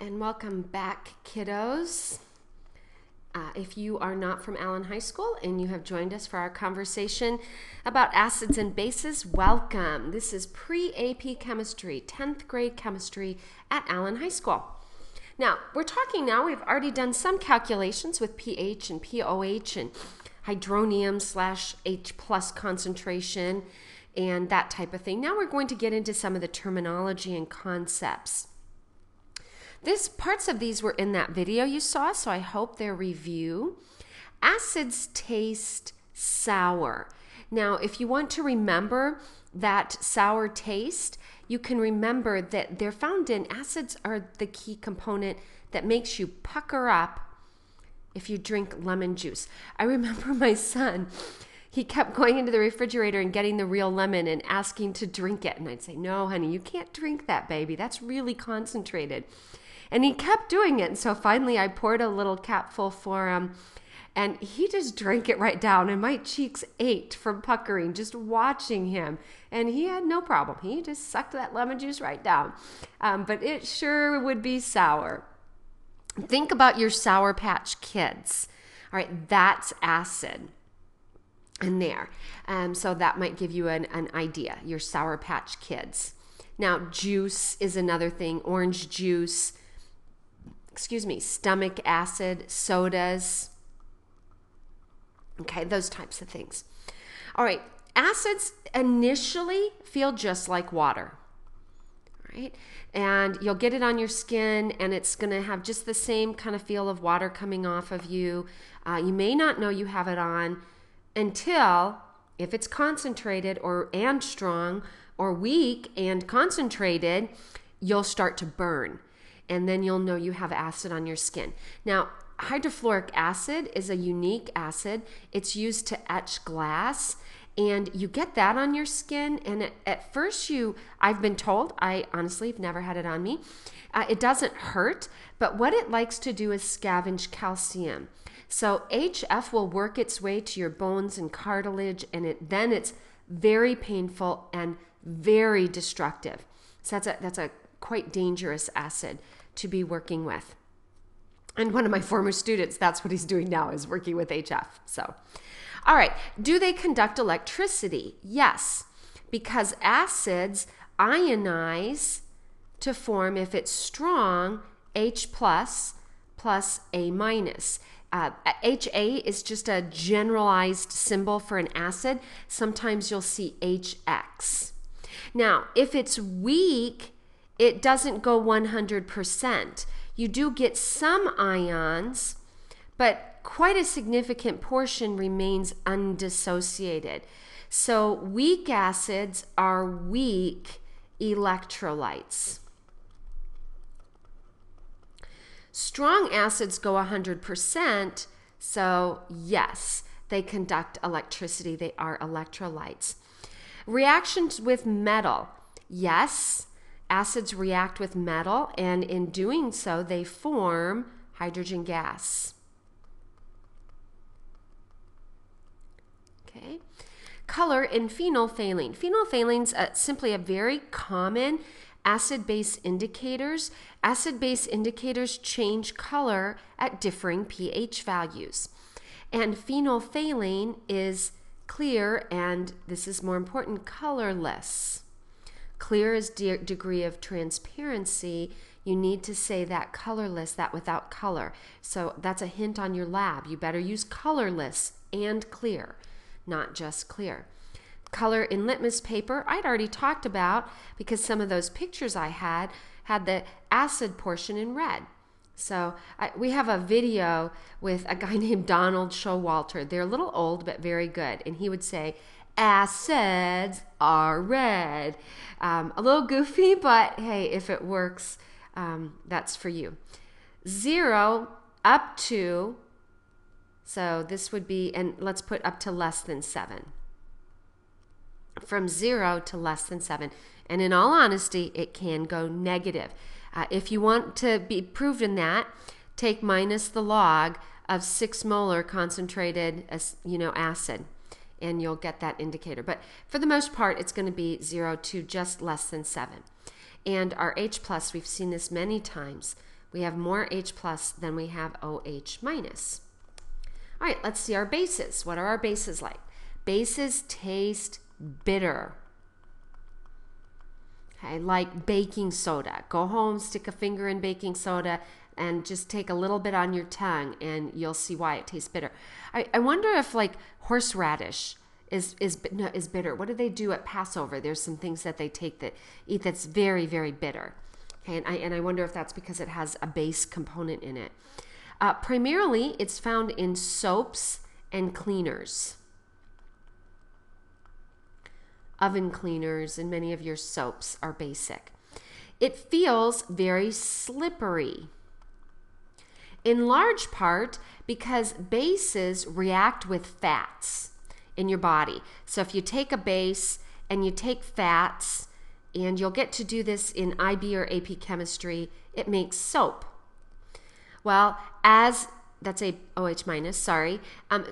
and welcome back, kiddos. If you are not from Allen High School and you have joined us for our conversation about acids and bases, welcome. This is pre-AP chemistry, 10th grade chemistry at Allen High School. Now, we've already done some calculations with pH and pOH and hydronium / H plus concentration and that type of thing. Now we're going to get into some of the terminology and concepts. Parts of these were in that video you saw, so I hope they're review. Acids taste sour. Now, if you want to remember that sour taste, you can remember that they're found in acids are the key component that makes you pucker up if you drink lemon juice. I remember my son, he kept going into the refrigerator and getting the real lemon and asking to drink it. And I'd say, no, honey, you can't drink that, baby. That's really concentrated. And he kept doing it. And so finally I poured a little capful for him and he just drank it right down. And my cheeks ached from puckering, just watching him. And he had no problem. He just sucked that lemon juice right down. But it sure would be sour. Think about your Sour Patch Kids. All right, that's acid in there. So that might give you an idea, your Sour Patch Kids. Now, juice is another thing. Orange juice, stomach acid, sodas. Okay, those types of things. All right, acids initially feel just like water. All right, and you'll get it on your skin and it's going to have just the same kind of feel of water coming off of you. You may not know you have it on until, if it's concentrated and strong, or weak and concentrated, you'll start to burn. And then you'll know you have acid on your skin. Now, hydrofluoric acid is a unique acid. It's used to etch glass. And you get that on your skin. And at first I've been told, I honestly have never had it on me, it doesn't hurt. But what it likes to do is scavenge calcium. So HF will work its way to your bones and cartilage. And then it's very painful and very destructive. So that's a quite dangerous acid to be working with. And one of my former students, that's what he's doing now, is working with HF. So, all right, do they conduct electricity? Yes, because acids ionize to form, if it's strong, H plus A minus. HA is just a generalized symbol for an acid. Sometimes you'll see HX. Now, if it's weak, it doesn't go 100%. You do get some ions, but quite a significant portion remains undissociated. So weak acids are weak electrolytes. Strong acids go 100%, so yes, they conduct electricity. They are electrolytes. Reactions with metal. Yes, acids react with metal, and in doing so, they form hydrogen gas. Okay. Color in phenolphthalein. Phenolphthaleins simply a very common acid-base indicators. Acid-base indicators change color at differing pH values. And phenolphthalein is clear, and this is more important, colorless. Clear is degree of transparency. You need to say that colorless, that without color. So that's a hint on your lab. You better use colorless and clear, not just clear. Color in litmus paper, I'd already talked about, because some of those pictures I had the acid portion in red. So we have a video with a guy named Donald Showalter. They're a little old, but very good. And he would say, acids are red. A little goofy, but hey, if it works, that's for you. 0 up to, so this would be, and let's put up to less than 7. From 0 to less than 7. And in all honesty, it can go negative. If you want to be proven that, take minus the log of 6 molar concentrated acid, and you'll get that indicator. But for the most part, it's going to be 0 to just less than 7. And our H plus, we've seen this many times, We have more H plus than we have OH minus. All right, let's see our bases. What are our bases like? Bases taste bitter. Okay, like baking soda. Go home, stick a finger in baking soda, and just take a little bit on your tongue, and you'll see why it tastes bitter. I wonder if like horseradish is bitter. What do they do at Passover? There's some things that they take that eat that's very, very bitter. Okay, and I wonder if that's because it has a base component in it. Primarily, it's found in soaps and cleaners. Oven cleaners and many of your soaps are basic. It feels very slippery, in large part because bases react with fats in your body. So if you take a base and you take fats, and you'll get to do this in IB or AP chemistry, it makes soap. Well, that's a OH minus, sorry.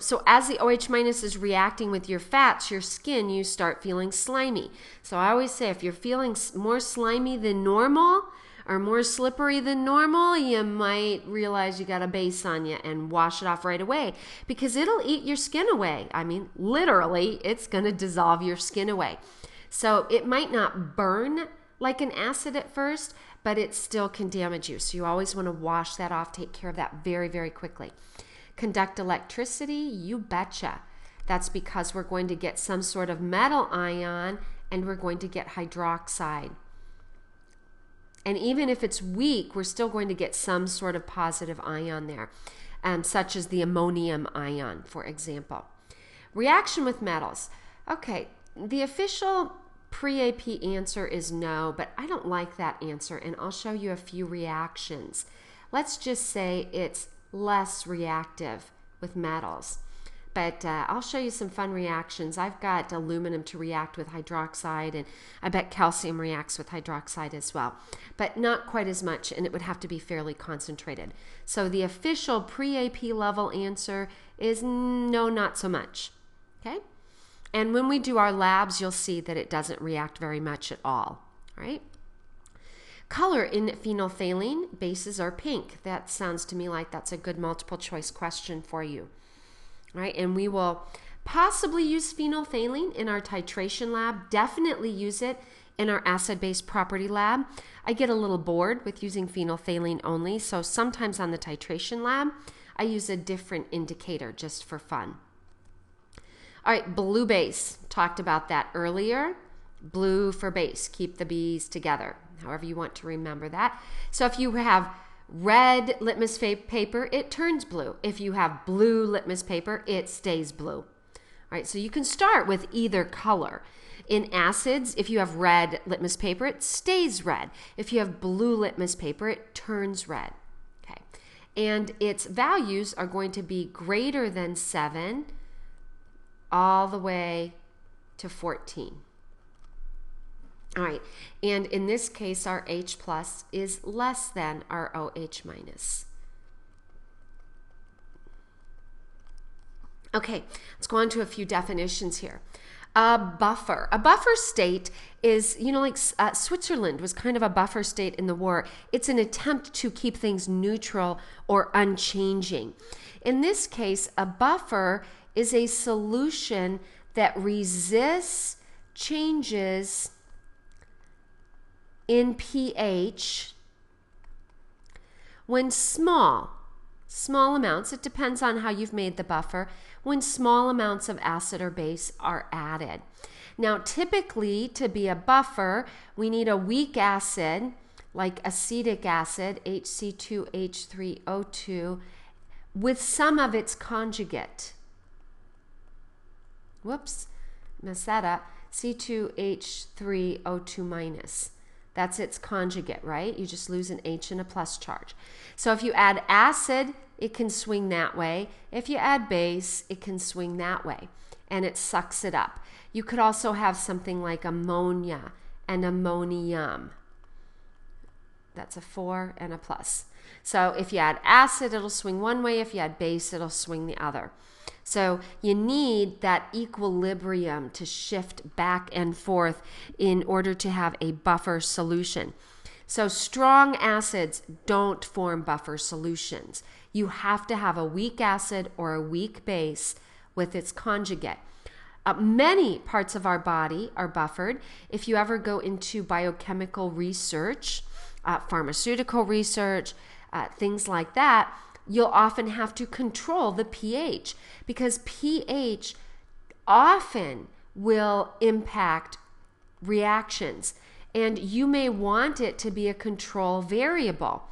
So as the OH minus is reacting with your fats, your skin, you start feeling slimy. So I always say if you're feeling more slimy than normal or more slippery than normal, you might realize you got a base on you and wash it off right away because it'll eat your skin away. I mean, literally, it's going to dissolve your skin away. So it might not burn like an acid at first, but it still can damage you. So you always want to wash that off, take care of that very, very quickly. Conduct electricity, you betcha. That's because we're going to get some sort of metal ion and we're going to get hydroxide. And even if it's weak, we're still going to get some sort of positive ion there, such as the ammonium ion, for example. Reaction with metals. Okay, the official pre-AP answer is no, but I don't like that answer, and I'll show you a few reactions. Let's just say it's less reactive with metals, but I'll show you some fun reactions. I've got aluminum to react with hydroxide, and I bet calcium reacts with hydroxide as well, but not quite as much, and it would have to be fairly concentrated. So the official pre-AP level answer is no, not so much. Okay? And when we do our labs, you'll see that it doesn't react very much at all, right? Color in phenolphthalein, bases are pink. That sounds to me like that's a good multiple choice question for you, right? And we will possibly use phenolphthalein in our titration lab, definitely use it in our acid-base property lab. I get a little bored with using phenolphthalein only, so sometimes on the titration lab, I use a different indicator just for fun. All right, blue base, talked about that earlier. Blue for base, keep the B's together, however you want to remember that. So if you have red litmus paper, it turns blue. If you have blue litmus paper, it stays blue. All right, so you can start with either color. In acids, if you have red litmus paper, it stays red. If you have blue litmus paper, it turns red. Okay, and its values are going to be greater than 7 all the way to 14. All right, and in this case, our H plus is less than our OH minus. Okay, let's go on to a few definitions here. A buffer. A buffer state is, like Switzerland was kind of a buffer state in the war. It's an attempt to keep things neutral or unchanging. In this case, a buffer is a solution that resists changes in pH when small amounts, it depends on how you've made the buffer, when small amounts of acid or base are added. Now, typically, to be a buffer, we need a weak acid, like acetic acid, HC2H3O2, with some of its conjugate. Whoops, messed that up. C2H3O2 minus. That's its conjugate, right? You just lose an H and a plus charge. So if you add acid, it can swing that way. If you add base, it can swing that way, and it sucks it up. You could also have something like ammonia and ammonium. That's a 4 and a plus. So if you add acid, it'll swing one way. If you add base, it'll swing the other. So you need that equilibrium to shift back and forth in order to have a buffer solution. So strong acids don't form buffer solutions. You have to have a weak acid or a weak base with its conjugate. Many parts of our body are buffered. If you ever go into biochemical research, pharmaceutical research, things like that, you'll often have to control the pH, because pH often will impact reactions, and you may want it to be a control variable.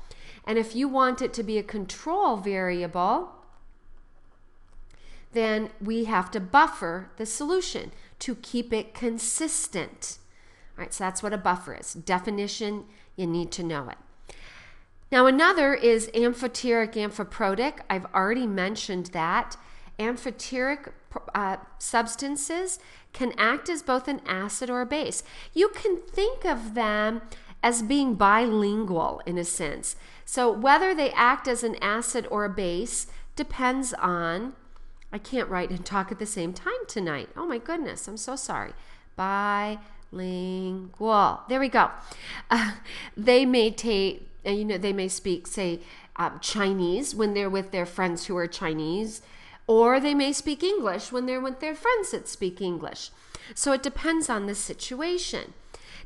And if you want it to be a control variable, then we have to buffer the solution to keep it consistent. All right, so that's what a buffer is. Definition, you need to know it. Now another is amphoteric, amphiprotic. I've already mentioned that. Amphoteric substances can act as both an acid or a base. You can think of them as being bilingual in a sense. So whether they act as an acid or a base depends on, I can't write and talk at the same time tonight. Oh my goodness, I'm so sorry. Bilingual. There we go. They may take, they may speak, say, Chinese when they're with their friends who are Chinese, or they may speak English when they're with their friends that speak English. So it depends on the situation.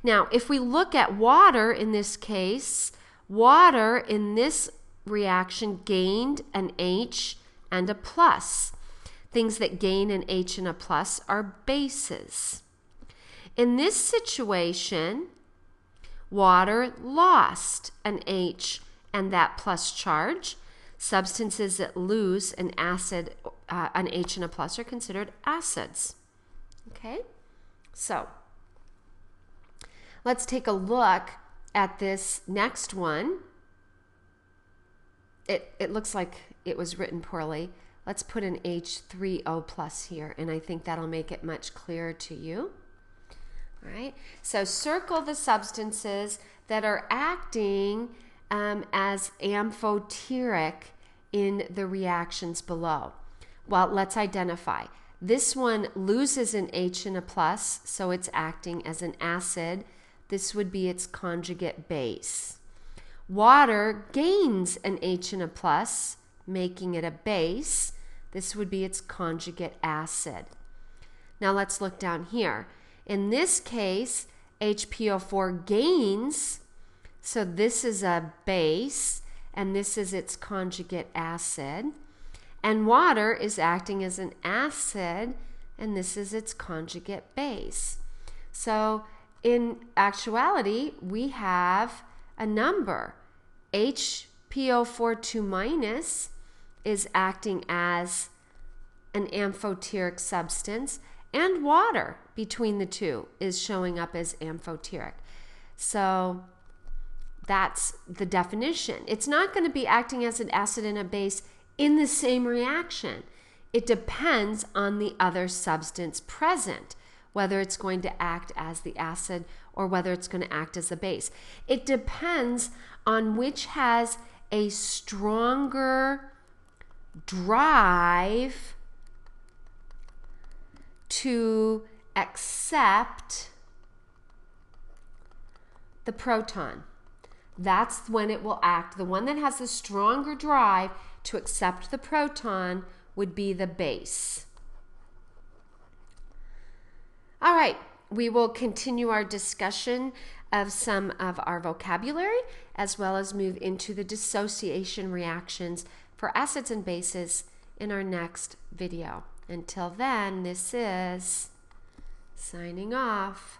Now, if we look at water in this case, water in this reaction gained an H and a plus. Things that gain an H and a plus are bases. In this situation, water lost an H and that plus charge. Substances that lose an acid, an H and a plus, are considered acids. Okay, so let's take a look at this next one. It looks like it was written poorly. Let's put an H3O plus here, and I think that'll make it much clearer to you. All right, so circle the substances that are acting as amphoteric in the reactions below. Well, let's identify. This one loses an H and a plus, so it's acting as an acid. This would be its conjugate base. Water gains an H and a plus, making it a base. This would be its conjugate acid. Now let's look down here. In this case, HPO4 gains, so this is a base, and this is its conjugate acid. And water is acting as an acid, and this is its conjugate base. So in actuality, we have a number. HPO4 2 minus is acting as an amphoteric substance, and water between the two is showing up as amphoteric. So that's the definition. It's not going to be acting as an acid and a base in the same reaction. It depends on the other substance present, whether it's going to act as the acid or whether it's going to act as a base. It depends on which has a stronger drive to accept the proton. That's when it will act. The one that has the stronger drive to accept the proton would be the base. All right, we will continue our discussion of some of our vocabulary, as well as move into the dissociation reactions for acids and bases in our next video. Until then, this is signing off.